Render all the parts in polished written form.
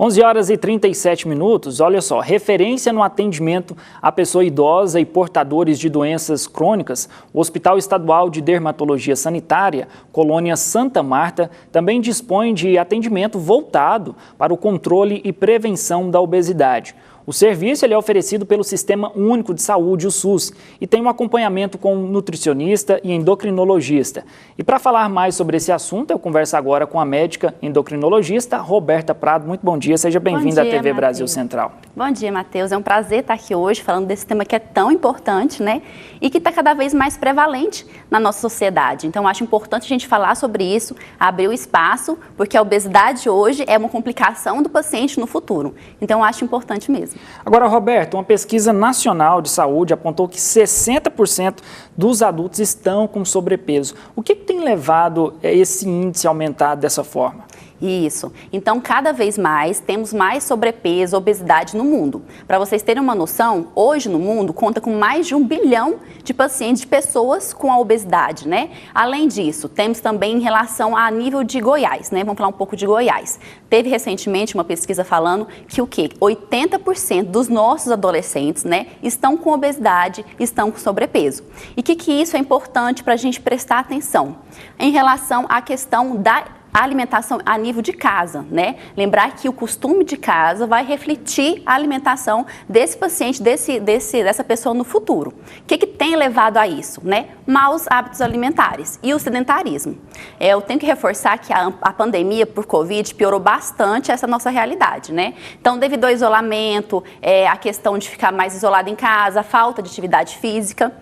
11 horas e 37 minutos, olha só, referência no atendimento à pessoa idosa e portadores de doenças crônicas, o Hospital Estadual de Dermatologia Sanitária, Colônia Santa Marta, também dispõe de atendimento voltado para o controle e prevenção da obesidade. O serviço é oferecido pelo Sistema Único de Saúde, o SUS, e tem um acompanhamento com um nutricionista e endocrinologista. E para falar mais sobre esse assunto, eu converso agora com a médica endocrinologista Roberta Prado. Muito bom dia, seja bem-vinda à TV Brasil Central. Bom dia, Matheus. É um prazer estar aqui hoje falando desse tema que é tão importante, né? E que está cada vez mais prevalente na nossa sociedade. Então, acho importante a gente falar sobre isso, abrir o espaço, porque a obesidade hoje é uma complicação do paciente no futuro. Então, acho importante mesmo. Agora, Roberto, uma pesquisa nacional de saúde apontou que 60% dos adultos estão com sobrepeso. O que tem levado esse índice a aumentar dessa forma? Isso. Então, cada vez mais, temos mais sobrepeso, obesidade no mundo. Para vocês terem uma noção, hoje no mundo conta com mais de 1 bilhão de pacientes, de pessoas com a obesidade, né? Além disso, temos também em relação a nível de Goiás, né? Vamos falar um pouco de Goiás. Teve recentemente uma pesquisa falando que o quê? 80% dos nossos adolescentes, né, estão com obesidade, estão com sobrepeso. E que isso é importante para a gente prestar atenção? Em relação à questão da alimentação a nível de casa, né? Lembrar que o costume de casa vai refletir a alimentação desse paciente, dessa pessoa no futuro. O que tem levado a isso, né? Maus hábitos alimentares e o sedentarismo. Eu tenho que reforçar que a pandemia por Covid piorou bastante essa nossa realidade, né? Então, devido ao isolamento, a questão de ficar mais isolado em casa, a falta de atividade física,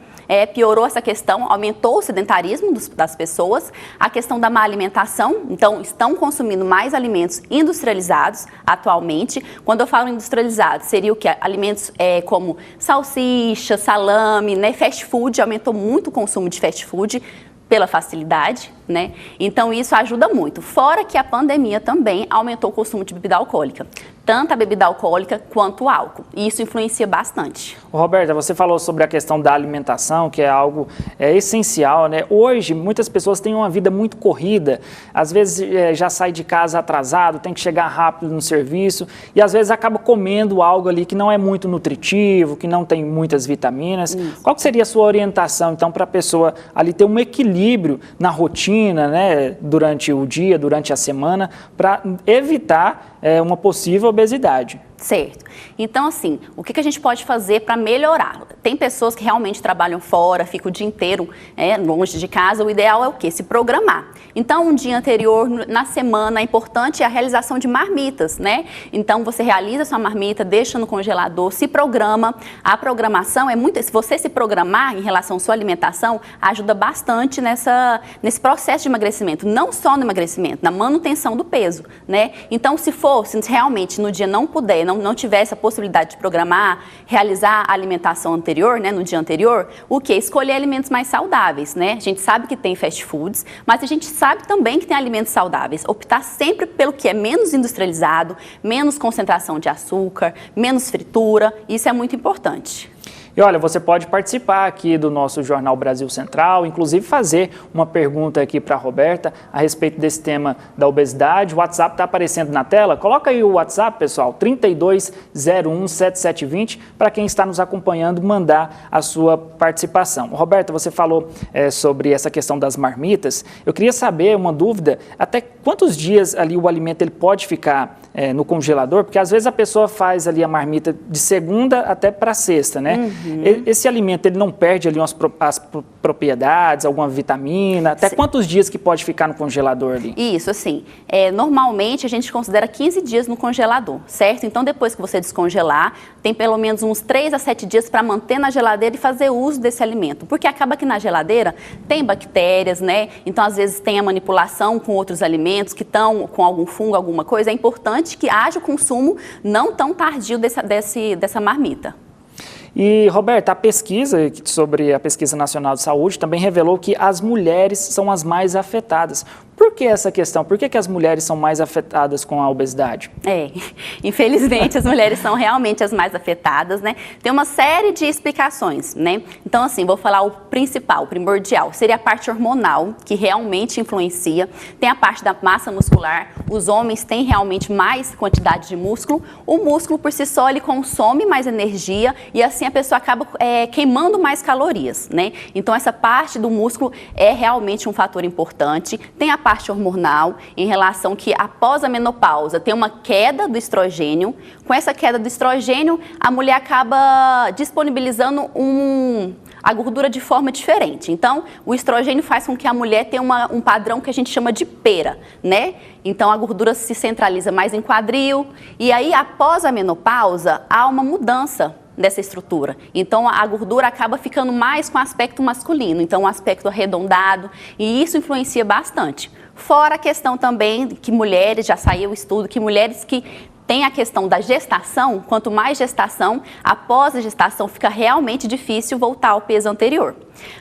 piorou essa questão, aumentou o sedentarismo das pessoas, a questão da má alimentação, então estão consumindo mais alimentos industrializados atualmente. Quando eu falo industrializados, seria o que? Alimentos como salsicha, salame, né? Fast food, aumentou muito o consumo de fast food pela facilidade, né? Então isso ajuda muito. Fora que a pandemia também aumentou o consumo de bebida alcoólica. Tanto a bebida alcoólica quanto o álcool. E isso influencia bastante. Roberta, você falou sobre a questão da alimentação, que é algo essencial, né? Hoje, muitas pessoas têm uma vida muito corrida, às vezes já sai de casa atrasado, tem que chegar rápido no serviço e às vezes acaba comendo algo ali que não é muito nutritivo, que não tem muitas vitaminas. Isso. Qual que seria a sua orientação, então, para a pessoa ali ter um equilíbrio na rotina, né? Durante o dia, durante a semana, para evitar uma possível obesidade? Certo. Então, assim, o que a gente pode fazer para melhorar? Tem pessoas que realmente trabalham fora, ficam o dia inteiro longe de casa. O ideal é o quê? Se programar. Então, um dia anterior, na semana, é importante a realização de marmitas, né? Então, você realiza sua marmita, deixa no congelador, se programa. A programação é muito... Se você se programar em relação à sua alimentação, ajuda bastante nesse processo de emagrecimento. Não só no emagrecimento, na manutenção do peso, né? Então, se realmente no dia não puder, não tiver essa possibilidade de programar, realizar a alimentação anterior, né, no dia anterior, o que? Escolher alimentos mais saudáveis, né? A gente sabe que tem fast foods, mas a gente sabe também que tem alimentos saudáveis. Optar sempre pelo que é menos industrializado, menos concentração de açúcar, menos fritura, isso é muito importante. E olha, você pode participar aqui do nosso Jornal Brasil Central, inclusive fazer uma pergunta aqui para a Roberta a respeito desse tema da obesidade. O WhatsApp está aparecendo na tela. Coloca aí o WhatsApp, pessoal, 32017720, para quem está nos acompanhando mandar a sua participação. Roberta, você falou sobre essa questão das marmitas. Eu queria saber, uma dúvida, até quantos dias ali o alimento ele pode ficar no congelador? Porque às vezes a pessoa faz ali a marmita de segunda até para sexta, né? Esse alimento, ele não perde ali as propriedades, alguma vitamina? Até quantos dias que pode ficar no congelador ali? Isso, assim, normalmente a gente considera 15 dias no congelador, certo? Então, depois que você descongelar, tem pelo menos uns 3 a 7 dias para manter na geladeira e fazer uso desse alimento. Porque acaba que na geladeira tem bactérias, né? Então, às vezes tem a manipulação com outros alimentos que estão com algum fungo, alguma coisa. É importante que haja o consumo não tão tardio dessa marmita. E, Roberta, a pesquisa sobre a Pesquisa Nacional de Saúde também revelou que as mulheres são as mais afetadas. Por por que essa questão? Por que as mulheres são mais afetadas com a obesidade? Infelizmente as mulheres são realmente as mais afetadas, né? Tem uma série de explicações, né? Então, assim, vou falar o principal, o primordial, seria a parte hormonal, que realmente influencia. Tem a parte da massa muscular, os homens têm realmente mais quantidade de músculo. O músculo, por si só, ele consome mais energia e assim a pessoa acaba queimando mais calorias, né? Então, essa parte do músculo é realmente um fator importante. Tem a parte hormonal, em relação que após a menopausa tem uma queda do estrogênio. Com essa queda do estrogênio, a mulher acaba disponibilizando a gordura de forma diferente. Então, o estrogênio faz com que a mulher tenha um padrão que a gente chama de pera, né? Então, a gordura se centraliza mais em quadril e aí, após a menopausa, há uma mudança dessa estrutura. Então, a gordura acaba ficando mais com o aspecto masculino, então, um aspecto arredondado, e isso influencia bastante. Fora a questão também que mulheres, já saiu o estudo, que mulheres que tem a questão da gestação, quanto mais gestação, após a gestação fica realmente difícil voltar ao peso anterior.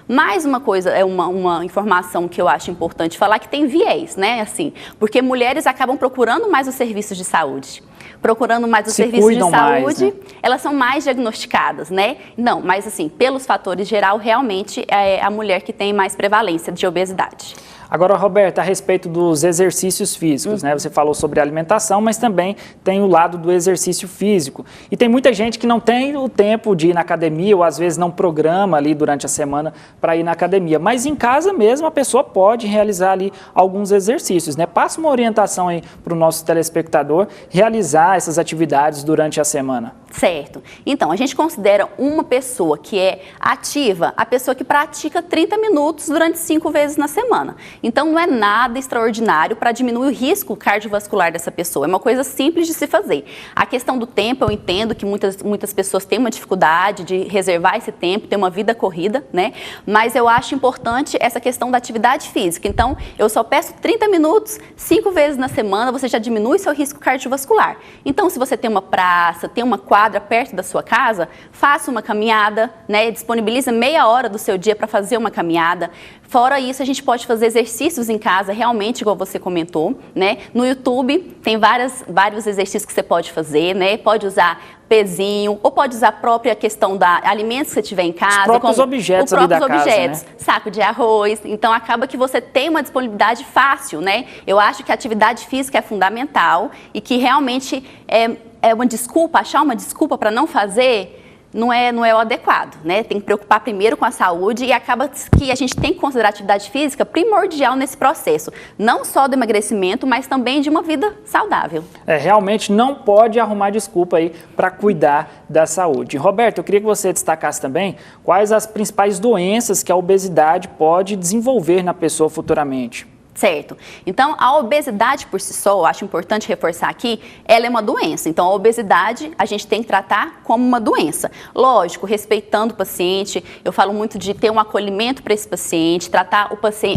Mais uma coisa, uma informação que eu acho importante falar, que tem viés, né, assim, porque mulheres acabam procurando mais os serviços de saúde. Procurando mais os serviços de saúde, mais, né? Elas são mais diagnosticadas, né? Não, mas assim, pelos fatores geral, realmente é a mulher que tem mais prevalência de obesidade. Agora, Roberta, a respeito dos exercícios físicos, né? Você falou sobre alimentação, mas também tem o lado do exercício físico. E tem muita gente que não tem o tempo de ir na academia ou às vezes não programa ali durante a semana para ir na academia. Mas em casa mesmo a pessoa pode realizar ali alguns exercícios, né? Passa uma orientação aí para o nosso telespectador realizar essas atividades durante a semana. Certo. Então, a gente considera uma pessoa que é ativa, a pessoa que pratica 30 minutos durante 5 vezes na semana. Então, não é nada extraordinário para diminuir o risco cardiovascular dessa pessoa. É uma coisa simples de se fazer. A questão do tempo, eu entendo que muitas pessoas têm uma dificuldade de reservar esse tempo, ter uma vida corrida, né? Mas eu acho importante essa questão da atividade física. Então, eu só peço 30 minutos, 5 vezes na semana, você já diminui seu risco cardiovascular. Então, se você tem uma praça, tem uma quadra perto da sua casa, faça uma caminhada, né? Disponibiliza meia hora do seu dia para fazer uma caminhada. Fora isso, a gente pode fazer exercícios em casa, realmente, igual você comentou, né? No YouTube tem vários exercícios que você pode fazer, né? Pode usar pezinho, ou pode usar a própria questão da alimentos que você tiver em casa. Os próprios objetos ali da casa, né? Saco de arroz. Então, acaba que você tem uma disponibilidade fácil, né? Eu acho que a atividade física é fundamental e que realmente é uma desculpa, achar uma desculpa para não fazer, não é o adequado, né? Tem que preocupar primeiro com a saúde e acaba que a gente tem que considerar a atividade física primordial nesse processo, não só do emagrecimento, mas também de uma vida saudável. Realmente não pode arrumar desculpa aí para cuidar da saúde. Roberto, eu queria que você destacasse também quais as principais doenças que a obesidade pode desenvolver na pessoa futuramente. Certo. Então, a obesidade por si só, eu acho importante reforçar aqui, ela é uma doença. Então, a obesidade a gente tem que tratar como uma doença. Lógico, respeitando o paciente, eu falo muito de ter um acolhimento para esse paciente, tratar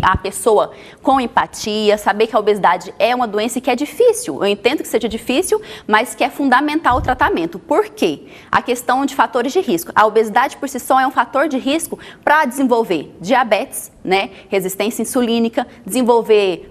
a pessoa com empatia, saber que a obesidade é uma doença e que é difícil. Eu entendo que seja difícil, mas que é fundamental o tratamento. Por quê? A questão de fatores de risco. A obesidade por si só é um fator de risco para desenvolver diabetes, né? Resistência insulínica, desenvolver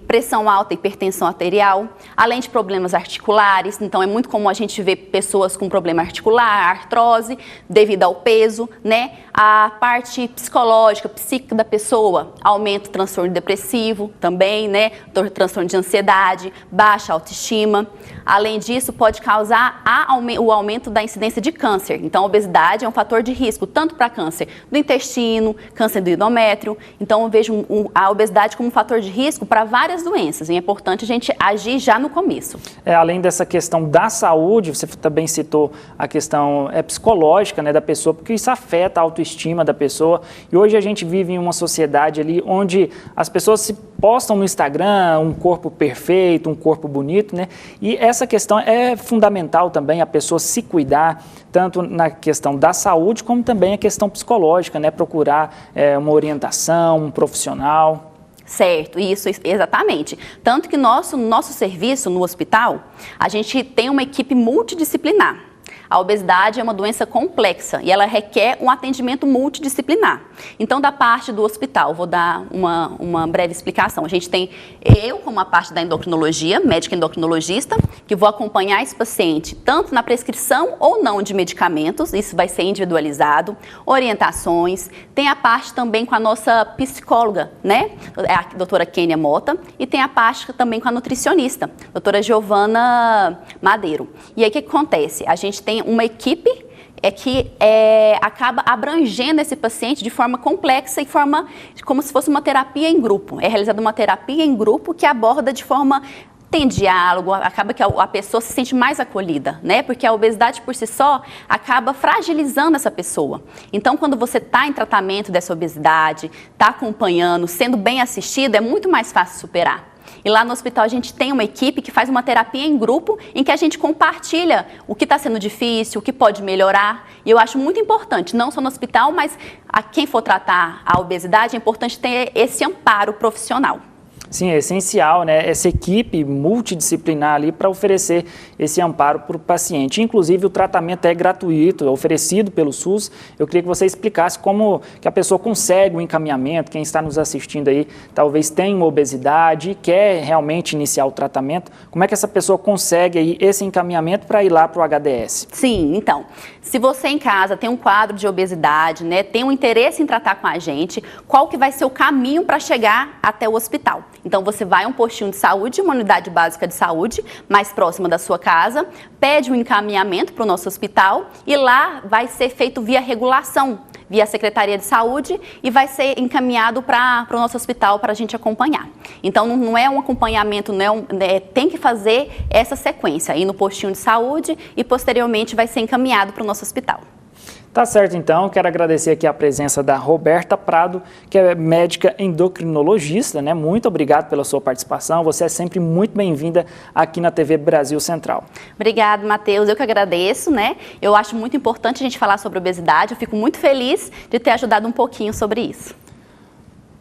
pressão alta, hipertensão arterial, além de problemas articulares. Então, é muito comum a gente ver pessoas com problema articular, artrose, devido ao peso, né? A parte psicológica, psíquica da pessoa, aumenta o transtorno depressivo também, né? Transtorno de ansiedade, baixa autoestima. Além disso, pode causar o aumento da incidência de câncer. Então, a obesidade é um fator de risco, tanto para câncer do intestino, câncer do endométrio. Então, eu vejo a obesidade como um fator de risco para várias doenças. E é importante a gente agir já no começo. Além dessa questão da saúde, você também citou a questão psicológica, né, da pessoa, porque isso afeta a autoestima da pessoa. E hoje a gente vive em uma sociedade ali onde as pessoas se postam no Instagram um corpo perfeito, um corpo bonito, né? E essa questão é fundamental também, a pessoa se cuidar, tanto na questão da saúde, como também a questão psicológica, né? Procurar uma orientação, um profissional. Certo, isso, exatamente. Tanto que nosso serviço no hospital, a gente tem uma equipe multidisciplinar. A obesidade é uma doença complexa e ela requer um atendimento multidisciplinar. Então, da parte do hospital, vou dar uma breve explicação. A gente tem eu, como a parte da endocrinologia, médica endocrinologista, que vou acompanhar esse paciente tanto na prescrição ou não de medicamentos, isso vai ser individualizado, orientações. Tem a parte também com a nossa psicóloga, né, a doutora Kênia Mota, e tem a parte também com a nutricionista, doutora Giovana Madeiro. E aí, o que acontece? A gente tem uma equipe que acaba abrangendo esse paciente de forma complexa e como se fosse uma terapia em grupo. É realizada uma terapia em grupo que aborda de forma... Tem diálogo, acaba que a pessoa se sente mais acolhida, né? Porque a obesidade por si só acaba fragilizando essa pessoa. Então, quando você está em tratamento dessa obesidade, está acompanhando, sendo bem assistido, é muito mais fácil superar. E lá no hospital a gente tem uma equipe que faz uma terapia em grupo em que a gente compartilha o que está sendo difícil, o que pode melhorar. E eu acho muito importante, não só no hospital, mas a quem for tratar a obesidade, é importante ter esse amparo profissional. Sim, é essencial, né, essa equipe multidisciplinar ali para oferecer esse amparo para o paciente. Inclusive, o tratamento é gratuito, é oferecido pelo SUS. Eu queria que você explicasse como que a pessoa consegue o encaminhamento, quem está nos assistindo aí talvez tenha uma obesidade e quer realmente iniciar o tratamento. Como é que essa pessoa consegue aí esse encaminhamento para ir lá para o HDS? Sim, então, se você em casa tem um quadro de obesidade, né, tem um interesse em tratar com a gente, qual que vai ser o caminho para chegar até o hospital? Então, você vai a um postinho de saúde, uma unidade básica de saúde, mais próxima da sua casa, pede um encaminhamento para o nosso hospital e lá vai ser feito via regulação, via Secretaria de Saúde e vai ser encaminhado para o nosso hospital para a gente acompanhar. Então, não é um acompanhamento, tem que fazer essa sequência, ir no postinho de saúde e posteriormente vai ser encaminhado para o nosso hospital. Tá certo, então, quero agradecer aqui a presença da Roberta Prado, que é médica endocrinologista, né? Muito obrigado pela sua participação, você é sempre muito bem-vinda aqui na TV Brasil Central. Obrigado, Matheus, eu que agradeço, né? Eu acho muito importante a gente falar sobre obesidade, eu fico muito feliz de ter ajudado um pouquinho sobre isso.